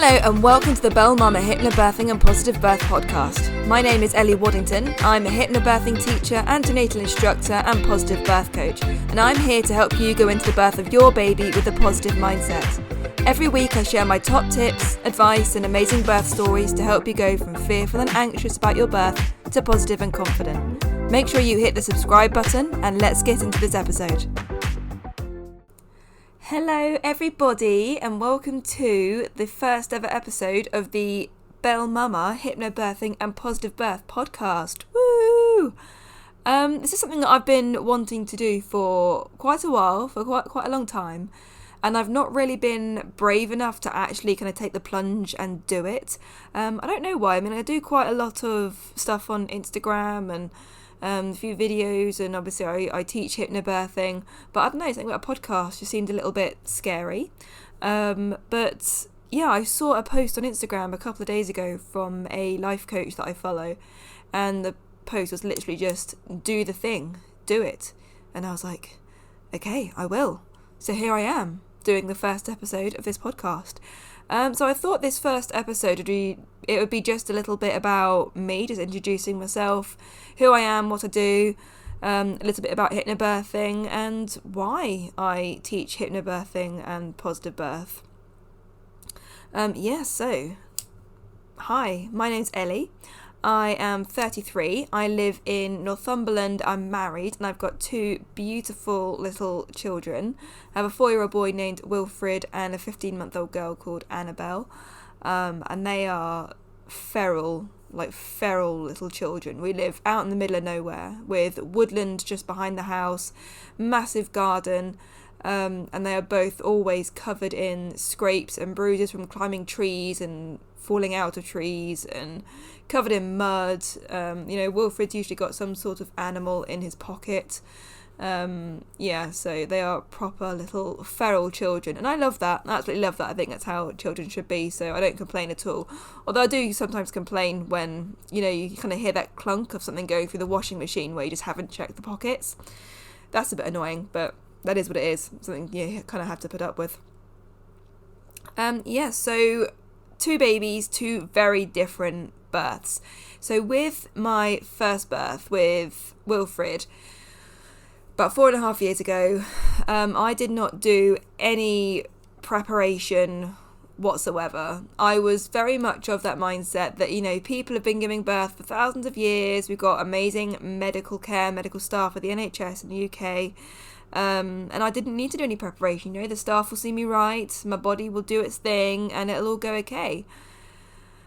Hello and welcome to the Bell Mama Hypnobirthing and Positive Birth podcast. My name is Ellie Waddington. I'm a hypnobirthing teacher, antenatal instructor and positive birth coach, and I'm here to help you go into the birth of your baby with a positive mindset. Every week I share my top tips, advice and amazing birth stories to help you go from fearful and anxious about your birth to positive and confident. Make sure you hit the subscribe button and let's get into this episode. Hello everybody and welcome to the first ever episode of the Bell Mama Hypnobirthing and Positive Birth podcast. Woo! This is something that I've been wanting to do for quite a while, for quite a long time, and I've not really been brave enough to actually kind of take the plunge and do it. I don't know why. I mean, I do quite a lot of stuff on Instagram and a few videos, and obviously I teach hypnobirthing, but I don't know, something about a podcast just seemed a little bit scary. But yeah, I saw a post on Instagram a couple of days ago from a life coach that I follow, and the post was literally just do the thing, do it. And I was like, okay, I will. So here I am doing the first episode of this podcast. So I thought this first episode would be just a little bit about me, just introducing myself, who I am, what I do, a little bit about hypnobirthing and why I teach hypnobirthing and positive birth. So hi, my name's Ellie. I am 33. I live in Northumberland. I'm married and I've got two beautiful little children. I have a 4-year-old boy named Wilfred and a 15-month-old girl called Annabelle. And they are feral little children. We live out in the middle of nowhere with woodland just behind the house, massive garden, and they are both always covered in scrapes and bruises from climbing trees and falling out of trees and covered in mud. Wilfred's usually got some sort of animal in his pocket. So they are proper little feral children, and I love that. I absolutely love that. I think that's how children should be, so I don't complain at all. Although I do sometimes complain when, you kind of hear that clunk of something going through the washing machine where you just haven't checked the pockets. That's a bit annoying, but that is what it is. Something you kind of have to put up with. So 2 babies, 2 very different births. So with my first birth with Wilfred, about 4.5 years ago, I did not do any preparation whatsoever. I was very much of that mindset that, people have been giving birth for thousands of years. We've got amazing medical staff at the NHS in the UK. And I didn't need to do any preparation. The staff will see me right, my body will do its thing, and it'll all go okay.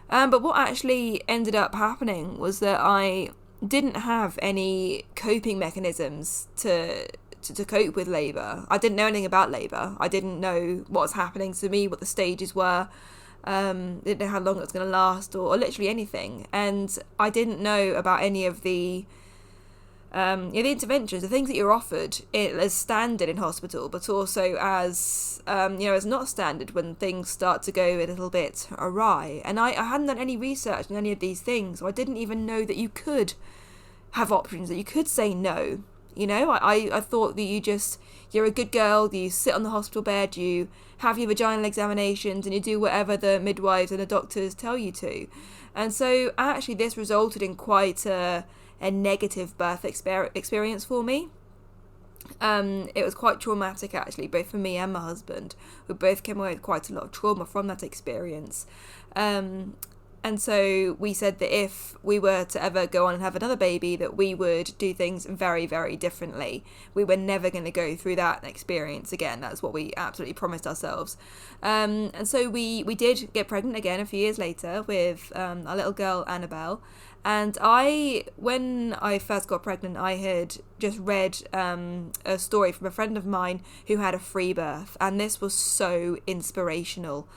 But what actually ended up happening was that I didn't have any coping mechanisms to cope with labour. I didn't know anything about labour. I didn't know what was happening to me, what the stages were. Didn't know how long it was going to last, or literally anything. And I didn't know about any of the interventions, the things that you're offered as standard in hospital, but also as not standard when things start to go a little bit awry. And I hadn't done any research on any of these things, so I didn't even know that you could have options, that you could say no. I thought that you're a good girl, you sit on the hospital bed, you have your vaginal examinations, and you do whatever the midwives and the doctors tell you to. And so actually this resulted in quite a negative birth experience for me. It was quite traumatic actually, both for me and my husband. We both came away with quite a lot of trauma from that experience. And so we said that if we were to ever go on and have another baby, that we would do things very, very differently. We were never going to go through that experience again. That's what we absolutely promised ourselves. And so we did get pregnant again a few years later with our little girl, Annabelle. And when I first got pregnant, I had just read a story from a friend of mine who had a free birth. And this was so inspirational.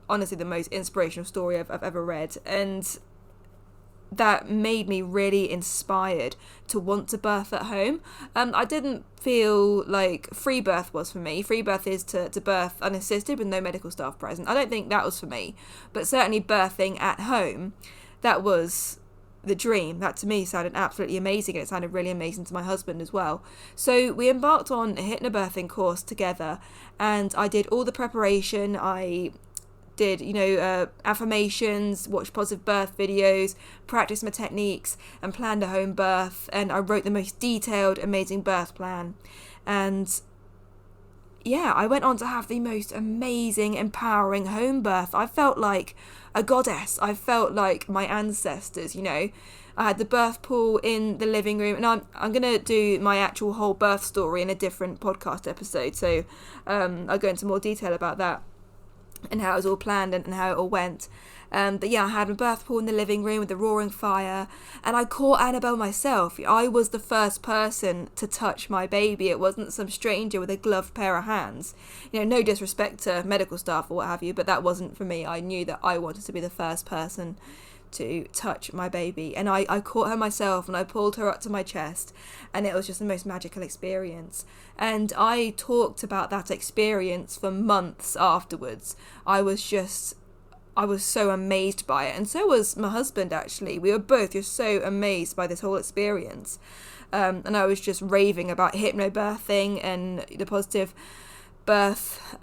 Honestly, the most inspirational story I've ever read. And that made me really inspired to want to birth at home. I didn't feel like free birth was for me. Free birth is to birth unassisted with no medical staff present. I don't think that was for me. But certainly birthing at home, that was the dream. That to me sounded absolutely amazing, and it sounded really amazing to my husband as well. So we embarked on a hypnobirthing course together, and I did all the preparation. I did, affirmations, watched positive birth videos, practiced my techniques, and planned a home birth. And I wrote the most detailed, amazing birth plan. And yeah, I went on to have the most amazing, empowering home birth. I felt like a goddess. I felt like my ancestors, I had the birth pool in the living room, and I'm going to do my actual whole birth story in a different podcast episode. So I'll go into more detail about that and how it was all planned and how it all went. But yeah, I had my birth pool in the living room with the roaring fire, and I caught Annabelle myself. I was the first person to touch my baby. It wasn't some stranger with a gloved pair of hands. No disrespect to medical staff or what have you, but that wasn't for me. I knew that I wanted to be the first person to touch my baby, and I caught her myself, and I pulled her up to my chest, and it was just the most magical experience. And I talked about that experience for months afterwards. I was so amazed by it, and so was my husband. Actually, we were both just so amazed by this whole experience, and I was just raving about hypnobirthing and the positive birth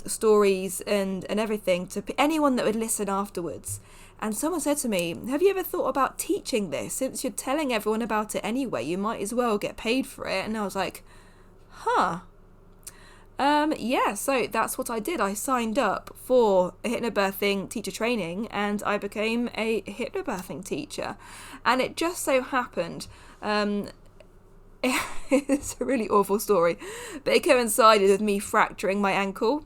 stories and everything to anyone that would listen afterwards. And someone said to me, have you ever thought about teaching this? Since you're telling everyone about it anyway, you might as well get paid for it. And I was like, yeah, so that's what I did. I signed up for a hypnobirthing teacher training, and I became a hypnobirthing teacher. And it just so happened, it's a really awful story, but it coincided with me fracturing my ankle.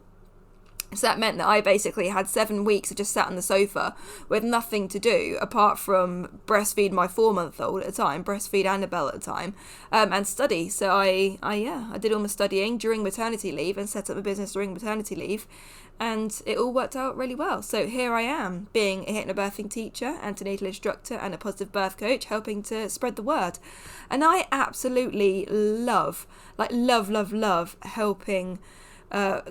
So that meant that I basically had 7 weeks of just sat on the sofa with nothing to do apart from breastfeed my 4-month-old at the time, breastfeed Annabelle at the time, and study. So I did all my studying during maternity leave and set up a business during maternity leave, and it all worked out really well. So here I am, being a hypnobirthing teacher, antenatal instructor, and a positive birth coach, helping to spread the word. And I absolutely love helping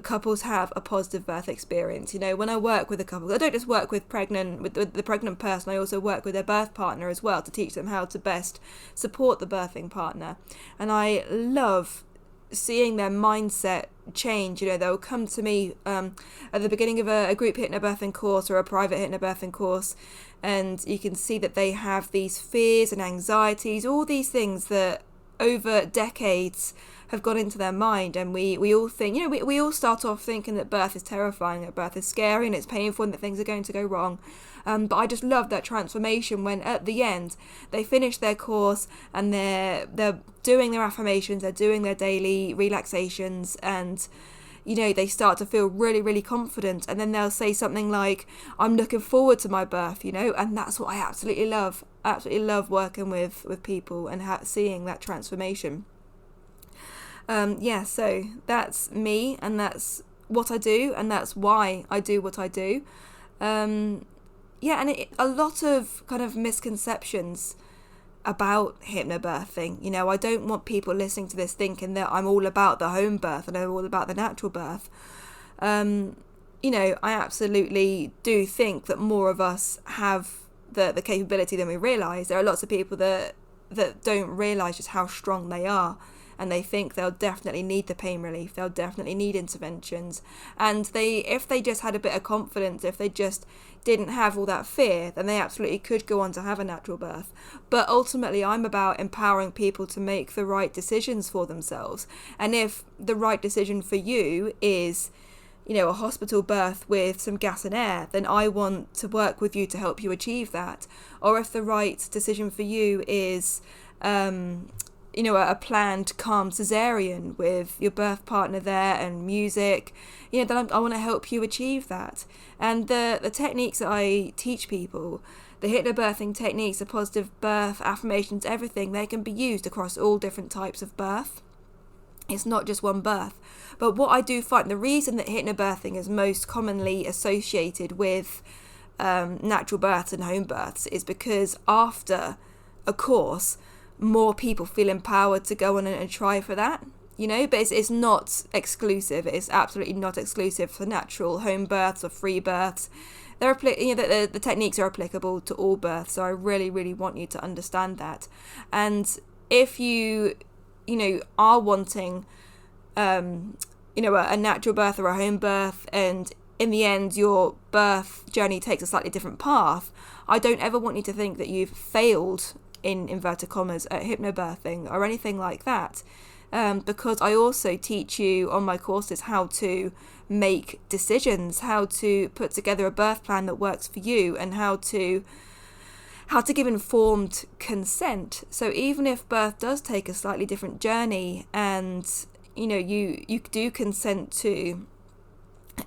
couples have a positive birth experience. When I work with a couple, I don't just work with the pregnant person, I also work with their birth partner as well to teach them how to best support the birthing partner. And I love seeing their mindset change. They'll come to me at the beginning of a group hypnobirthing course or a private hypnobirthing course, and you can see that they have these fears and anxieties, all these things that over decades have gone into their mind. And we all think, we all start off thinking that birth is terrifying, that birth is scary and it's painful and that things are going to go wrong. But I just love that transformation when at the end they finish their course and they're doing their affirmations, they're doing their daily relaxations, and they start to feel really, really confident. And then they'll say something like, I'm looking forward to my birth, and that's what I absolutely love. I absolutely love working with people and seeing that transformation. So that's me, and that's what I do, and that's why I do what I do. And a lot of kind of misconceptions about hypnobirthing. I don't want people listening to this thinking that I'm all about the home birth and I'm all about the natural birth. I absolutely do think that more of us have the capability than we realise. There are lots of people that don't realise just how strong they are, and they think they'll definitely need the pain relief, they'll definitely need interventions. And if they just had a bit of confidence, if they just didn't have all that fear, then they absolutely could go on to have a natural birth. But ultimately, I'm about empowering people to make the right decisions for themselves. And if the right decision for you is, a hospital birth with some gas and air, then I want to work with you to help you achieve that. Or if the right decision for you is, a planned calm cesarean with your birth partner there and music, then I want to help you achieve that. And the techniques that I teach people, the hypnobirthing techniques, the positive birth, affirmations, everything, they can be used across all different types of birth. It's not just one birth. But what I do find, the reason that hypnobirthing is most commonly associated with natural births and home births is because after a course, more people feel empowered to go on and try for that, but it's not exclusive. It's absolutely not exclusive for natural home births or free births. The techniques are applicable to all births, so I really, really want you to understand that. And if you are wanting a natural birth or a home birth, and in the end your birth journey takes a slightly different path, I don't ever want you to think that you've failed, in inverted commas, at hypnobirthing or anything like that, because I also teach you on my courses how to make decisions, how to put together a birth plan that works for you, and how to give informed consent. So even if birth does take a slightly different journey, and you do consent to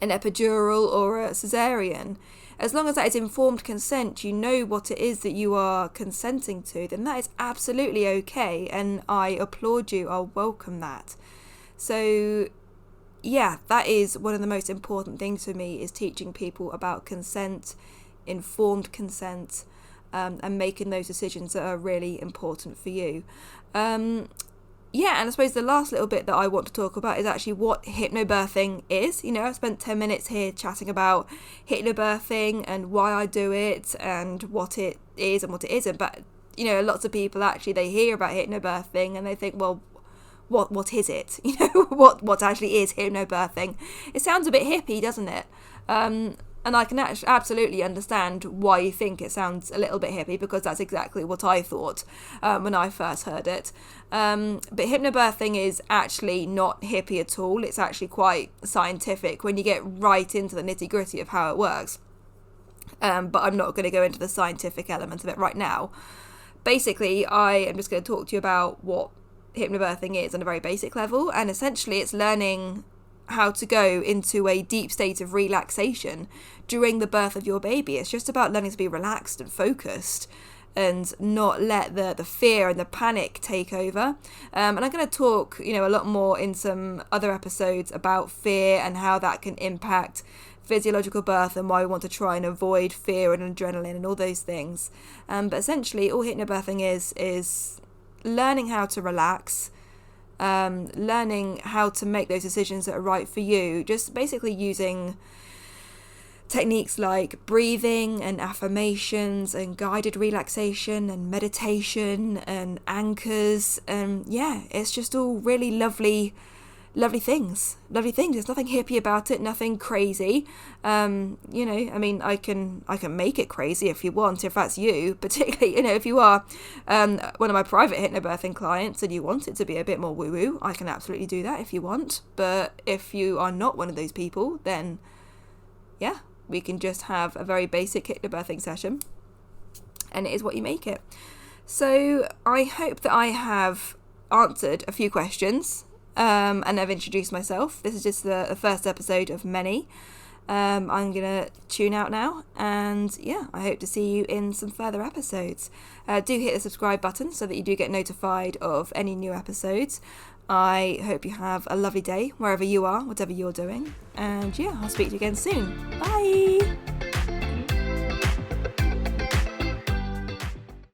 an epidural or a cesarean, as long as that is informed consent, you know what it is that you are consenting to, then that is absolutely okay, and I applaud you. I'll welcome that. So yeah, that is one of the most important things for me, is teaching people about consent, informed consent, and making those decisions that are really important for you. And I suppose the last little bit that I want to talk about is actually what hypnobirthing is. I've spent 10 minutes here chatting about hypnobirthing and why I do it and what it is and what it isn't. But, lots of people actually, they hear about hypnobirthing and they think, well, what is it? What actually is hypnobirthing? It sounds a bit hippie, doesn't it? And I can absolutely understand why you think it sounds a little bit hippie, because that's exactly what I thought when I first heard it. But hypnobirthing is actually not hippie at all. It's actually quite scientific when you get right into the nitty-gritty of how it works. But I'm not going to go into the scientific element of it right now. Basically, I am just going to talk to you about what hypnobirthing is on a very basic level, and essentially it's learning how to go into a deep state of relaxation during the birth of your baby. It's just about learning to be relaxed and focused and not let the fear and the panic take over. And I'm going to talk, a lot more in some other episodes about fear and how that can impact physiological birth and why we want to try and avoid fear and adrenaline and all those things. But essentially, all hypnobirthing is learning how to relax, learning how to make those decisions that are right for you, just basically using techniques like breathing and affirmations and guided relaxation and meditation and anchors, and it's just all really lovely things. There's nothing hippie about it, nothing crazy. I can make it crazy if you want, if that's you, particularly, if you are one of my private hypnobirthing clients and you want it to be a bit more woo-woo, I can absolutely do that if you want. But if you are not one of those people, then we can just have a very basic hypnobirthing session, and it is what you make it. So I hope that I have answered a few questions, and I've introduced myself. This is just the first episode of many. I'm going to tune out now, and I hope to see you in some further episodes. Do hit the subscribe button so that you do get notified of any new episodes. I hope you have a lovely day wherever you are, whatever you're doing, and I'll speak to you again soon. Bye!